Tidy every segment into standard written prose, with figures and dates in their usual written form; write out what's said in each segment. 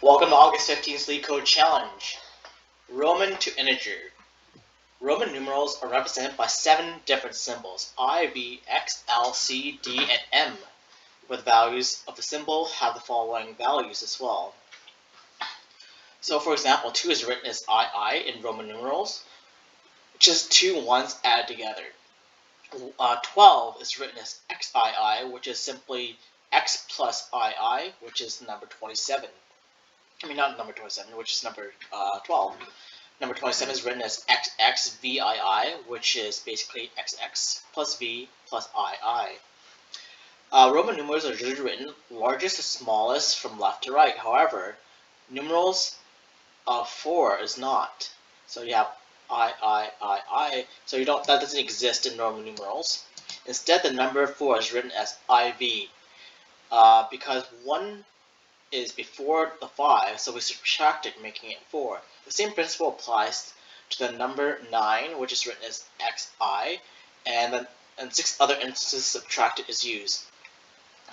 Welcome to August 15th LeetCode Challenge. Roman to integer. Roman numerals are represented by 7 different symbols, I, V, X, L, C, D, and M, where the values of the symbol have the following values as well. So for example, 2 is written as II in Roman numerals, which is 2 ones added together. 12 is written as XII, which is simply X plus II, which is number 27. Not number 27, which is number 12. Number 27 is written as XXVII, which is basically XX plus V plus II. Roman numerals are usually written largest to smallest from left to right. However, numerals of 4 is not. So you have I. So that doesn't exist in Roman numerals. Instead, the number 4 is written as IV. Because 1 is before the 5, so we subtract it, making it 4. The same principle applies to the number 9, which is written as XI, and 6 other instances subtracted is used.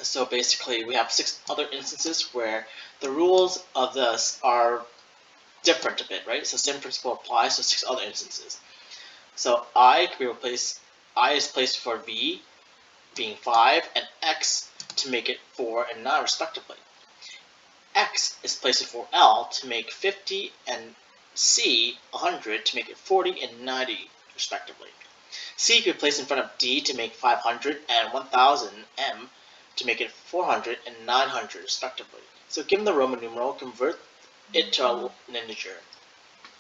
So basically, we have 6 other instances where the rules of this are different a bit, right? So same principle applies to 6 other instances. So I can be replaced. I is placed for V, being 5, and X to make it 4 and 9 respectively. X is placed before L to make 50 and C 100 to make it 40 and 90 respectively. C can be placed in front of D to make 500 and 1000 M to make it 400 and 900 respectively. So given the Roman numeral, convert it to an integer.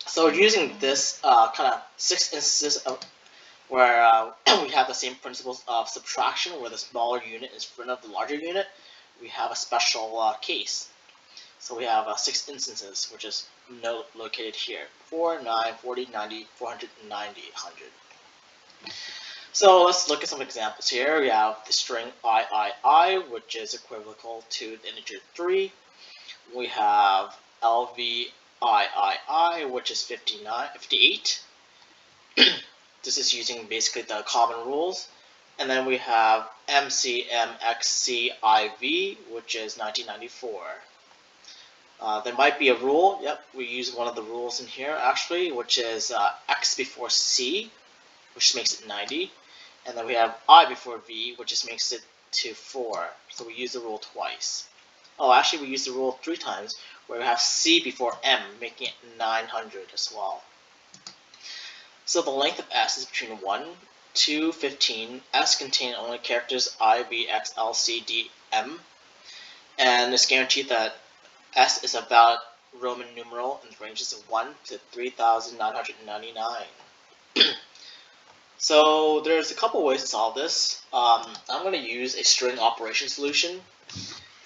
So using this kind of 6 instances of where we have the same principles of subtraction, where the smaller unit is in front of the larger unit, we have a special case. So we have 6 instances, which is located here: 4, 9, 40, 90, 400, 90, 100. So let's look at some examples here. We have the string III, which is equivalent to the integer 3. We have LVIII, which is 58. This is using basically the common rules. And then we have MCMXCIV, which is 1994. There might be a rule. Yep, we use one of the rules in here actually, which is X before C, which makes it 90. And then we have I before V, which just makes it to 4. So we use the rule twice. Oh, actually we use the rule 3 times, where we have C before M, making it 900 as well. So the length of S is between 1 to 15. S contains only characters I, V, X, L, C, D, M. And it's guaranteed that S is a valid Roman numeral in the ranges of 1 to 3,999. So there's a couple ways to solve this. I'm going to use a string operation solution.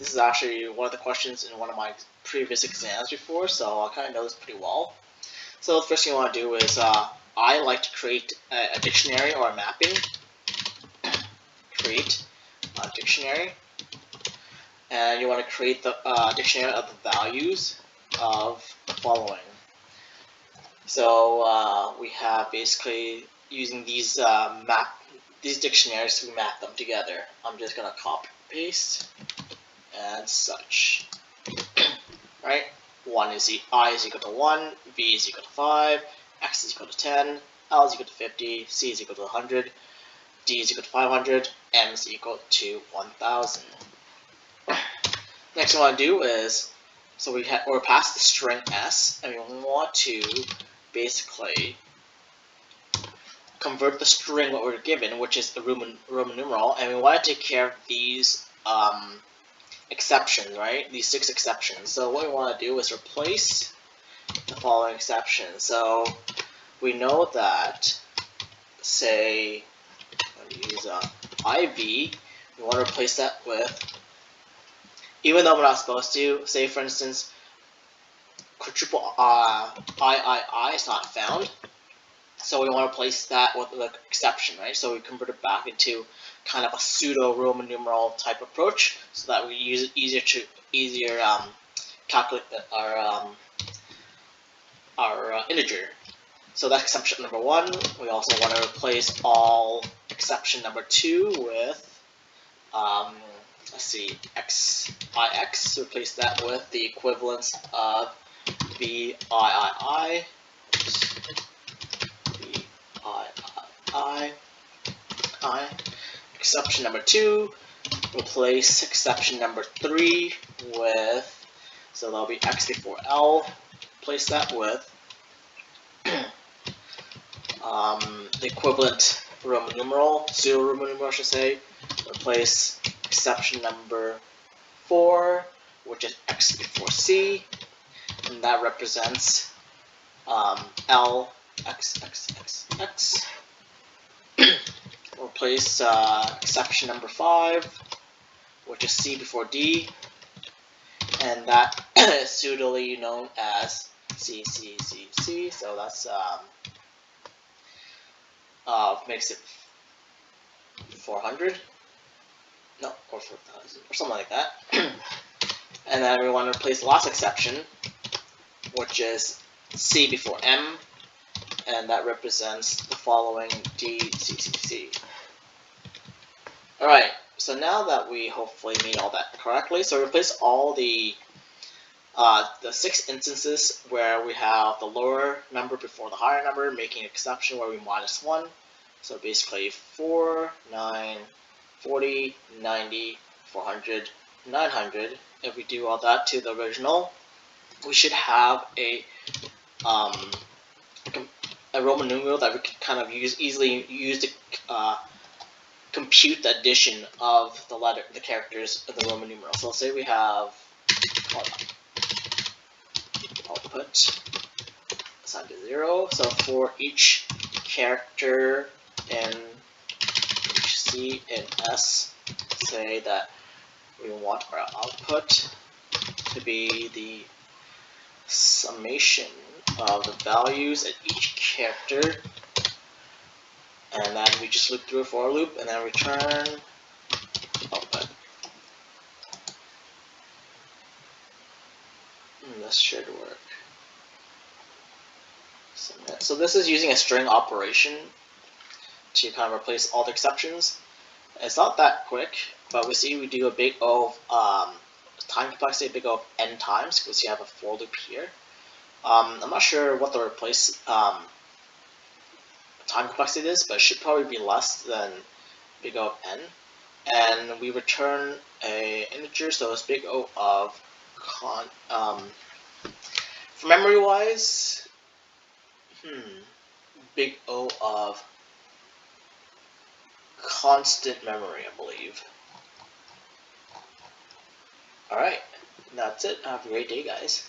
This is actually one of the questions in one of my previous exams before, so I kind of know this pretty well. So the first thing I want to do is I like to create a dictionary or a mapping. Create a dictionary. And you want to create the dictionary of the values of the following. So we have basically using these dictionaries to map them together. I'm just gonna copy paste and such. Right? I is equal to 1, V is equal to 5, X is equal to 10, L is equal to 50, C is equal to 100, D is equal to 500, M is equal to 1000. Next thing I want to do is, so we're past the string S, and we want to basically convert the string what we're given, which is the Roman numeral, and we want to take care of these exceptions, right? These 6 exceptions. So what we want to do is replace the following exceptions. So we know that, say, I'm going to use IV. We want to replace that with, even though we're not supposed to, say for instance, quadruple III is not found. So we want to replace that with the exception, right? So we convert it back into kind of a pseudo Roman numeral type approach, so that we use it easier calculate our integer. So that's exception number 1. We also want to replace all exception number 2 with let's see, XIX, replace that with the equivalence of VIII, exception number 2, replace exception number 3 with, so that'll be X before L, replace that with the equivalent Roman numeral, pseudo Roman numeral I should say, replace exception number 4, which is X before C, and that represents L, X, X, X, X. Replace exception number 5, which is C before D, and that is pseudolly known as C, C, C, C, so that's makes it 400, no, or 4,000, or something like that. And then we want to replace the last exception, which is C before M, and that represents the following D, C, C, C. Alright, so now that we hopefully made all that correctly, so replace all the 6 instances where we have the lower number before the higher number, making an exception where we minus 1. So basically 4, 9, 40, 90, 400, 900. If we do all that to the original, we should have a Roman numeral that we can kind of easily use to compute the addition of the characters of the Roman numeral. So let's say we have output assigned to 0. So for each character in C and S, say that we want our output to be the summation of the values at each character, and then we just loop through a for loop and then return output. This should work. So this is using a string operation to kind of replace all the exceptions. It's not that quick, but we see we do a big O of time complexity, a big O of n times, because you have a for loop here. I'm not sure what the replace time complexity is, but it should probably be less than big O of n. And we return a integer, so it's big O of for memory wise, big O of constant memory, I believe. Alright, that's it. Have a great day, guys.